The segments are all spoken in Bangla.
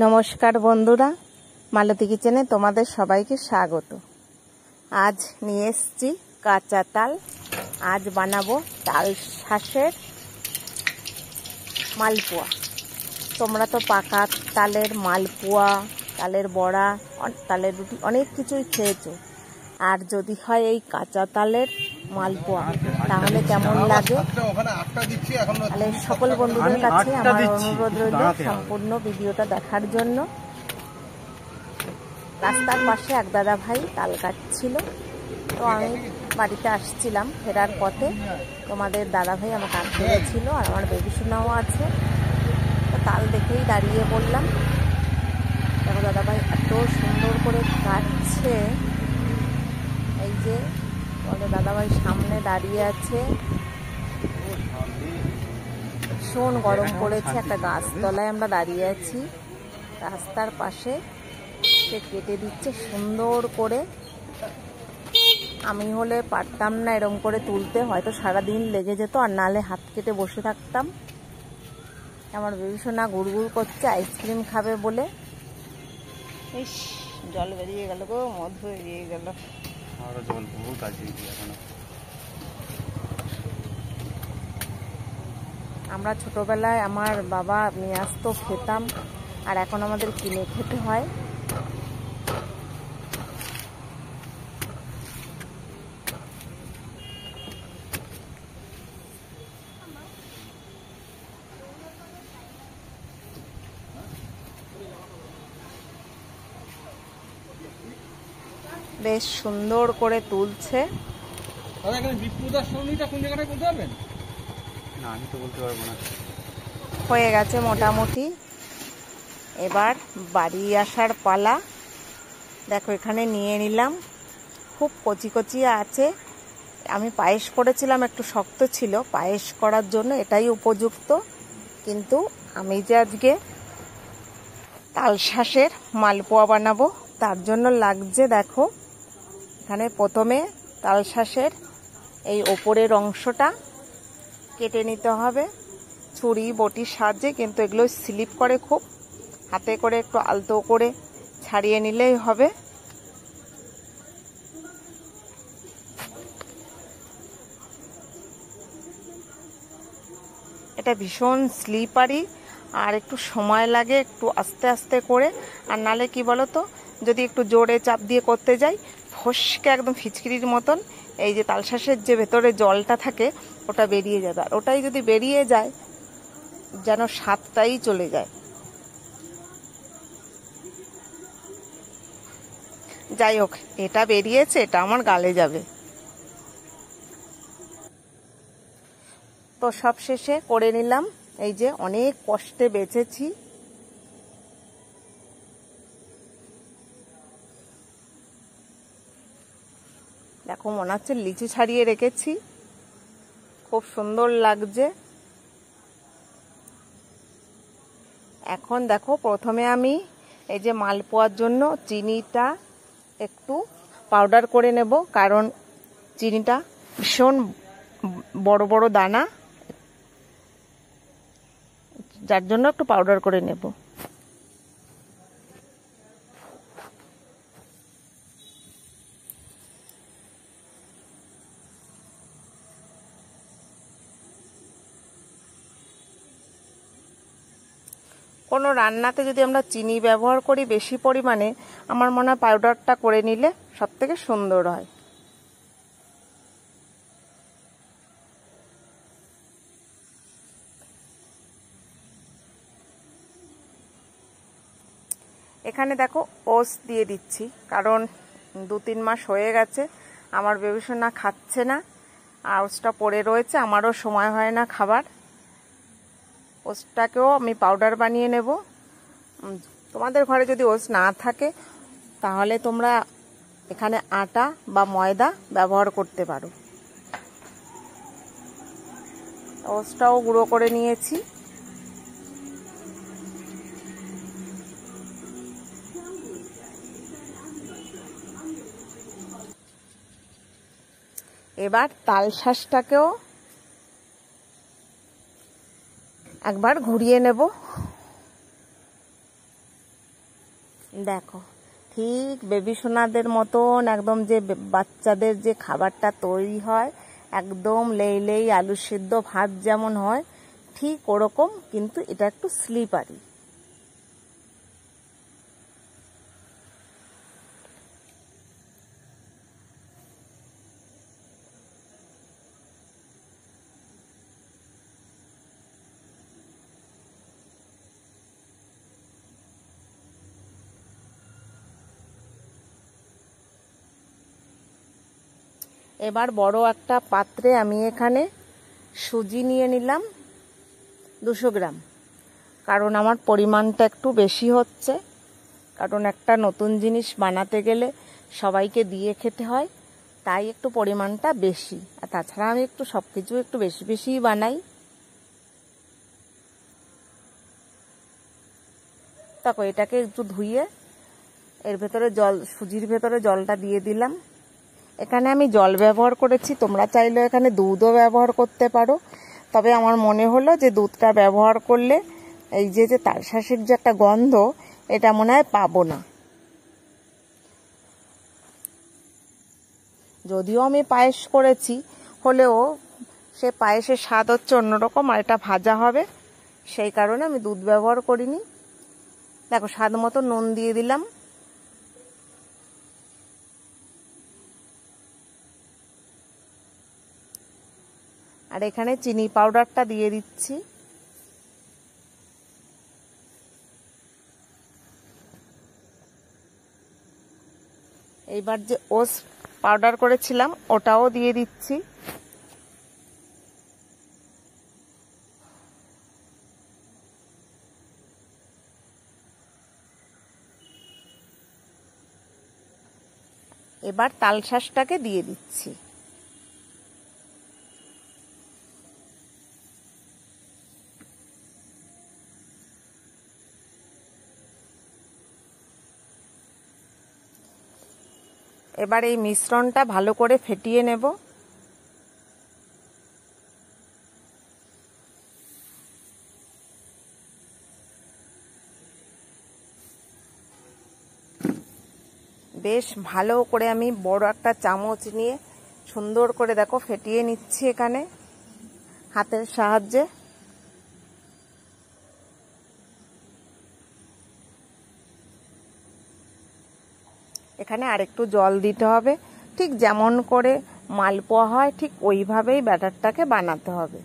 নমস্কার বন্ধুরা, মালতী কিচেনে তোমাদের সবাইকে স্বাগত। আজ নিয়ে এসেছি কাঁচা তাল। আজ বানাবো তাল শাঁসের মালপোয়া। তোমরা তো পাকা তালের মালপোয়া, তালের বড়া, তালের রুটি অনেক কিছুই খেয়েছো। আর যদি হয় এই কাঁচা তালের মালপোয়া, তাহলে কেমন লাগে? তাহলে সকল বন্ধুদের কাছে আমার অনুরোধ রইল সম্পূর্ণ ভিডিওটা দেখার জন্য। রাস্তার পাশে এক দাদা ভাই তাল কাটছিল, তো আমি বাড়িতে আসছিলাম। ফেরার পথে তোমাদের দাদা ভাই আমাকে আনতে গেছিল, আর আমার বেবি সোনাও আছে। তো তাল দেখেই দাঁড়িয়ে বললাম, দেখো দাদা ভাই এত সুন্দর করে কাটছে। এই যে আমাদের দাদাভাই সামনে দাঁড়িয়ে আছে, ভীষণ গরম পড়েছে। একটা গাছতলায় আমরা দাঁড়িয়ে আছি, রাস্তার পাশে। সে কেটে দিচ্ছে সুন্দর করে। আমি হলে পারতাম না এরম করে তুলতে, হয়তো সারাদিন লেগে যেত, আর নালে হাত কেটে বসে থাকতাম। আমার বেবি সোনা গুড়গুড় করছে আইসক্রিম খাবে বলে। ইস, জল বেরিয়ে গেল গো, মধু বেরিয়ে গেল। আমরা ছোটবেলায় আমার বাবা নিয়ে আসতো, খেতাম, আর এখন আমাদের কিনে খেতে হয়। বেশ সুন্দর করে তুলছে। হয়ে গেছে মোটামুটি, এবার বাড়ি আসার পালা। দেখো এখানে নিয়ে নিলাম, খুব কচি কচি আছে। আমি পায়েস করেছিলাম, একটু শক্ত ছিল, পায়েস করার জন্য এটাই উপযুক্ত। কিন্তু আমি যে আজকে তাল শাঁসের মালপোয়া বানাবো, তার জন্য লাগছে, দেখো এখানে প্রথমে তাল শাঁসের এই ওপরের অংশটা কেটে নিতে হবে ছুরি বটির সাহায্যে, কিন্তু এগুলো স্লিপ করে খুব। হাতে করে একটু আলতো করে ছাড়িয়ে নিলেই হবে। এটা ভীষণ স্লিপারি, আর একটু সময় লাগে, একটু আস্তে আস্তে করে। আর নালে কি বলো তো, যদি একটু জোরে চাপ দিয়ে করতে যাই, ফসকে একদম ফিচকিরির মতন এই যে তালশাঁসের যে ভেতরে জলটা থাকে ওটা বেরিয়ে যাবে। আর ওটাই যদি বেরিয়ে যায়, যেন স্বাদটাই চলে যায়। যাই হোক, এটা বেরিয়েছে, এটা আমার গালে যাবে। তো সব শেষে করে নিলাম। এই যে অনেক কষ্টে বেঁচেছি। দেখো মনে হচ্ছে লিচু ছাড়িয়ে রেখেছি, খুব সুন্দর লাগছে। এখন দেখো প্রথমে আমি এই যে মালপোয়ার জন্য চিনিটা একটু পাউডার করে নেব, কারণ চিনিটা ভীষণ বড় বড় দানা, যার জন্য একটু পাউডার করে নেব। কোনো রান্নাতে যদি আমরা চিনি ব্যবহার করি বেশি পরিমাণে, আমার মনে হয় পাউডারটা করে নিলে সব থেকে সুন্দর হয়। এখানে দেখো ওটস দিয়ে দিচ্ছি, কারণ 2-3 মাস হয়ে গেছে আমার বেবি সোনা খাচ্ছে না, আর ওটসটা পড়ে রয়েছে, আমারও সময় হয় না খাবার। ওটসটাকেও আমি পাউডার বানিয়ে নেব। তোমাদের ঘরে যদি ওটস না থাকে, তাহলে তোমরা এখানে আটা বা ময়দা ব্যবহার করতে পারো। ওটসটাও গুঁড়ো করে নিয়েছি। এবার তাল শাঁসটাকেও একবার ঘুরিয়ে নেব। দেখো ঠিক বেবি সোনাদের মতন একদম যে বাচ্চাদের যে খাবারটা তৈরি হয় একদম লেই আলু সিদ্ধ ভাত যেমন হয় ঠিক ওরকম, কিন্তু এটা একটু স্লিপারি। এবার বড় একটা পাত্রে আমি এখানে সুজি নিয়ে নিলাম 200 গ্রাম, কারণ আমার পরিমাণটা একটু বেশি হচ্ছে, কারণ একটা নতুন জিনিস বানাতে গেলে সবাইকে দিয়ে খেতে হয়, তাই একটু পরিমাণটা বেশি। আর তাছাড়া আমি একটু সব কিছু একটু বেশিই বানাই। দেখো এটাকে একটু ধুয়ে এর ভেতরে সুজির ভেতরে জলটা দিয়ে দিলাম। এখানে আমি জল ব্যবহার করেছি, তোমরা চাইলে এখানে দুধও ব্যবহার করতে পারো, তবে আমার মনে হলো যে দুধটা ব্যবহার করলে এই যে তালশাঁসের যে একটা গন্ধ এটা মনে হয় পাবো না। যদিও আমি পায়েস করেছি, হলেও সে পায়েসের স্বাদ হচ্ছে অন্যরকম, আর এটা ভাজা হবে, সেই কারণে আমি দুধ ব্যবহার করিনি। দেখো স্বাদ মতো নুন দিয়ে দিলাম। আর এখানে চিনি পাউডারটা দিয়ে দিচ্ছি। এইবার যে ওটস পাউডার করেছিলাম ওটাও দিয়ে দিচ্ছি। এবার তালশাঁসটাকে দিয়ে দিচ্ছি। এবার এই মিশ্রণটা ভালো করে ফেটিয়ে নেব। বেশ ভালো করে আমি বড় একটা চামচ নিয়ে সুন্দর করে দেখো ফেটিয়ে নিচ্ছি এখানে হাতের সাহায্যে। এখানে আরেকটু জল দিতে হবে, ঠিক যেমন করে মালপোয়া হয় ঠিক ওইভাবেই ব্যাটারটাকে বানাতে হবে।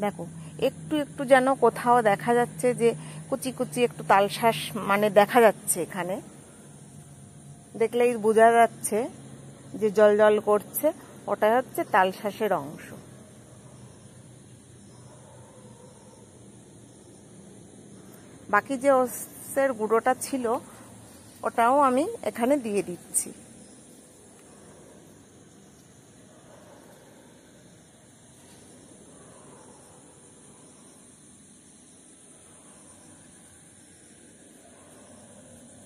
দেখো একটু একটু যেন কোথাও দেখা যাচ্ছে যে কুচি কুচি একটু তালশাঁস মানে দেখা যাচ্ছে, এখানে দেখলেই বোঝা যাচ্ছে যে জল জল করছে, ওটাই হচ্ছে তালশাঁসের অংশ। বাকি যে ওটসের গুঁড়োটা ছিল ওটাও আমি এখানে দিয়ে দিচ্ছি।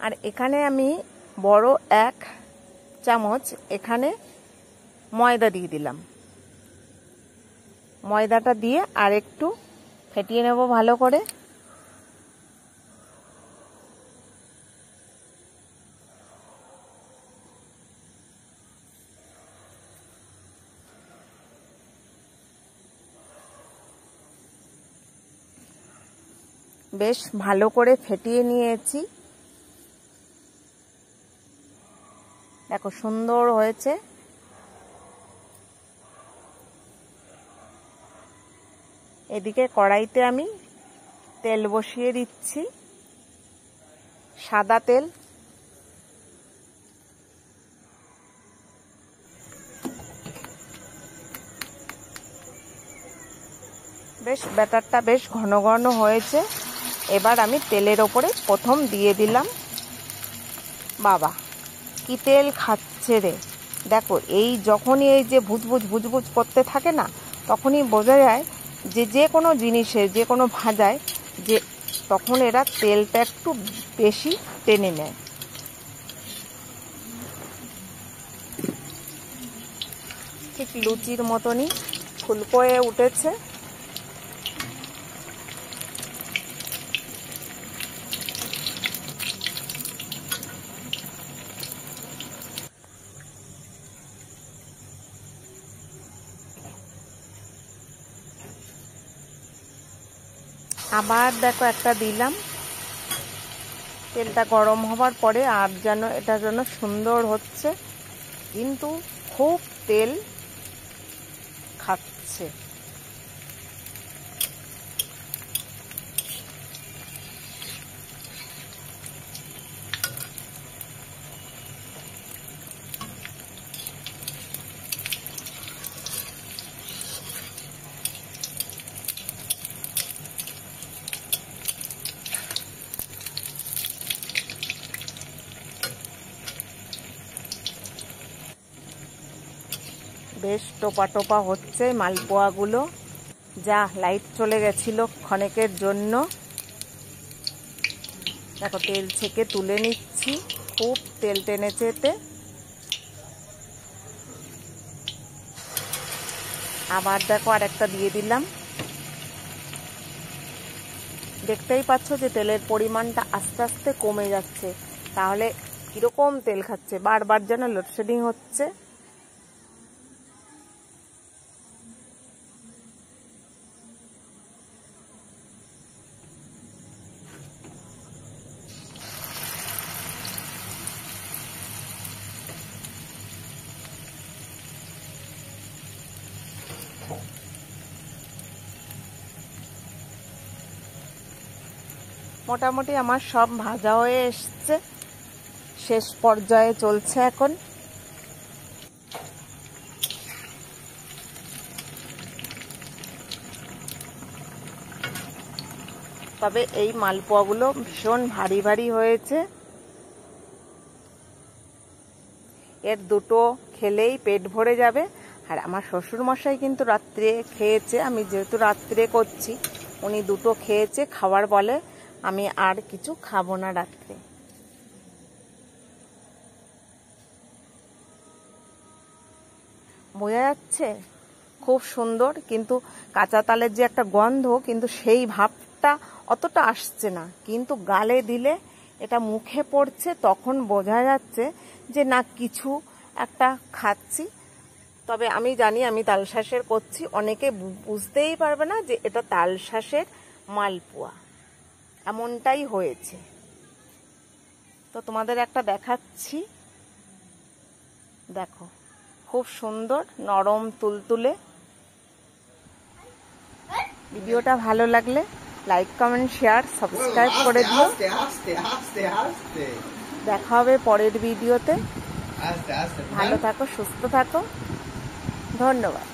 আর এখানে আমি বড় 1 চামচ এখানে ময়দা দিয়ে দিলাম। ময়দাটা দিয়ে আর একটু ফেটিয়ে নেব ভালো করে। বেশ ভালো করে ফেটিয়ে নিয়েছি, দেখো সুন্দর হয়েছে। এদিকে কড়াইতে আমি তেল বসিয়ে দিচ্ছি, সাদা তেল। বেশ ব্যাটারটা বেশ ঘন ঘন হয়েছে। এবার আমি তেলের ওপরে প্রথম দিয়ে দিলাম, বাবা কি তেল খাচ্ছে রে। দেখো এই যখনই এই যে ভুজভুজ করতে থাকে না, তখনই বোঝা যায় যে কোনো জিনিসের যে কোনো ভাজায় যে তখন এরা তেলটা একটু বেশি টেনে নেয়। ঠিক লুচির মতনই ফুলকো হয়ে উঠেছে। আবার দেখো একটা দিলাম। তেলটা গরম হবার পরে আর যেন এটা যেন সুন্দর হচ্ছে, কিন্তু খুব তেল খাচ্ছে। বেশ টোপা টোপা হচ্ছে মালপোয়াগুলো। যা লাইট চলে গেছিল ক্ষণেকের জন্য। দেখো তেল ছেঁকে তুলে নিচ্ছি, খুব তেল টেনেছে এতে। আবার দেখো আরেকটা দিয়ে দিলাম। দেখতেই পাচ্ছ যে তেলের পরিমাণটা আস্তে আস্তে কমে যাচ্ছে। তাহলে কিরকম তেল খাচ্ছে, বারবার যেন লোডশেডিং হচ্ছে। মোটামুটি আমার সব ভাজা হয়ে এসছে, শেষ পর্যায়ে চলছে এখন। তবে এই মালপোয়াগুলো ভীষণ ভারী ভারী হয়েছে। এর দুটো খেলেই পেট ভরে যাবে। আর আমার শ্বশুর মশাই কিন্তু রাত্রে খেয়েছে, আমি যেহেতু রাত্রে করছি, উনি দুটো খেয়েছে, খাওয়ার বলে আমি আর কিছু খাবো না রাত্রে। বোঝা যাচ্ছে খুব সুন্দর, কিন্তু কাঁচা তালের যে একটা গন্ধ, কিন্তু সেই ভাবটা অতটা আসছে না। কিন্তু গালে দিলে এটা মুখে পড়ছে, তখন বোঝা যাচ্ছে যে না কিছু একটা খাচ্ছি। তবে আমি জানি আমি তালশাঁসের করছি, অনেকে বুঝতেই পারবে না যে এটা তালশাঁসের মালপোয়া, এমনটাই হয়েছে। তো তোমাদের একটা দেখাচ্ছি, দেখো খুব সুন্দর নরম তুলতুলে। ভিডিওটা ভালো লাগলে লাইক কমেন্ট শেয়ার সাবস্ক্রাইব করে দিও। দেখা হবে পরের ভিডিওতে। ভালো থাকো, সুস্থ থাকো, ধন্যবাদ।